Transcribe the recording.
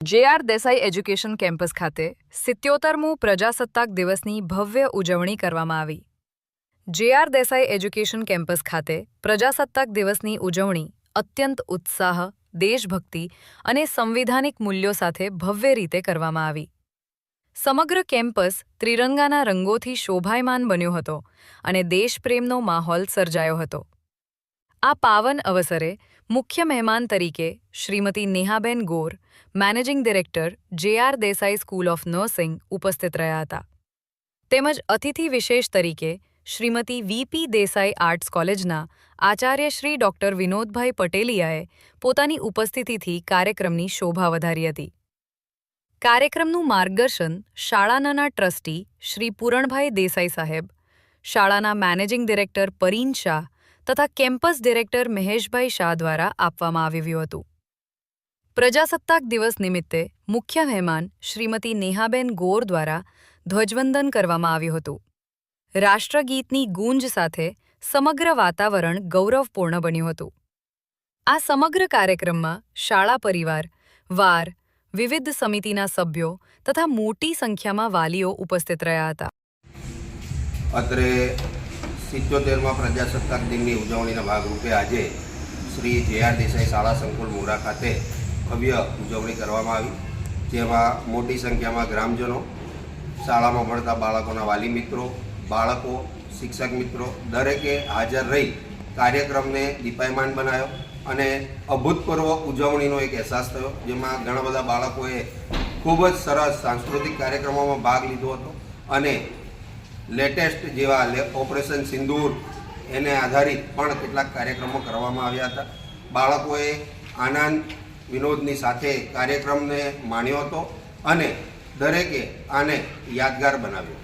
જે.આર. Desai education campus ખાતે 77મું પ્રજાસત્તાક દિવસની ભવ્ય ઉજવણી કરવામાં આવી. જે.આર. દેસાઈ એજ્યુકેશન કેમ્પસ ખાતે પ્રજાસત્તાક દિવસની ઉજવણી અત્યંત ઉત્સાહ, દેશભક્તિ અને સંવિધાનિક મૂલ્યો સાથે ભવ્ય રીતે કરવામાં આવી. સમગ્ર કેમ્પસ ત્રિરંગાના રંગોથી શોભાયમાન બન્યો હતો અને દેશપ્રેમનો માહોલ સર્જાયો હતો. આ પાવન અવસરે મુખ્ય મહેમાન તરીકે Shrimati Nehaben Gor, managing director, J R. Desai school of nursing ઉપસ્થિત રહ્યા હતા. તેમજ અતિથિ વિશેષ તરીકે શ્રીમતી વી.પી. દેસાઈ આર્ટ્સ કોલેજના આચાર્ય શ્રી ડૉક્ટર વિનોદભાઈ પટેલિયાએ પોતાની ઉપસ્થિતિથી કાર્યક્રમની શોભા વધારી હતી. કાર્યક્રમનું માર્ગદર્શન શાળાના ટ્રસ્ટી શ્રી પૂરણભાઈ દેસાઈ સાહેબ, શાળાના મેનેજિંગ ડિરેક્ટર પરીન શાહ તથા કેમ્પસ ડિરેક્ટર મહેશભાઈ શાહ દ્વારા આપવામાં આવ્યું હતું. પ્રજાસત્તાક દિવસ નિમિત્તે મુખ્ય મહેમાન શ્રીમતી નેહાબેન ગોર દ્વારા ધ્વજવંદન કરવામાં આવ્યું હતું. રાષ્ટ્રગીતની ગૂંજ સાથે સમગ્ર વાતાવરણ ગૌરવપૂર્ણ બન્યું હતું. આ સમગ્ર કાર્યક્રમમાં શાળા પરિવાર, વાર, વિવિધ સમિતિના સભ્યો તથા મોટી સંખ્યામાં વાલીઓ ઉપસ્થિત રહ્યા હતા. અત્રે 77મા પ્રજાસત્તાક દિનની ઉજવણીના ભાગરૂપે આજે શ્રી જે.આર. દેસાઈ શાળા સંકુલ મોરા ખાતે ભવ્ય ઉજવણી કરવામાં આવી, જેમાં મોટી સંખ્યામાં ગ્રામજનો, શાળામાં ભણતા બાળકોના વાલી મિત્રો, બાળકો, શિક્ષક મિત્રો દરેકે હાજર રહી કાર્યક્રમને દીપાયમાન બનાવ્યો અને અભૂતપૂર્વ ઉજવણીનો એક અહેસાસ થયો, જેમાં ઘણા બધા બાળકોએ ખૂબ જ સરસ સાંસ્કૃતિક કાર્યક્રમોમાં ભાગ લીધો હતો અને લેટેસ્ટ જેવા ઓપરેશન સિંદૂર એને આધારિત પણ કેટલાક કાર્યક્રમો કરવામાં આવ્યા હતા. બાળકોએ આનંદ વિનોદની સાથે કાર્યક્રમને માણ્યો હતો અને દરેકે આને યાદગાર બનાવ્યો.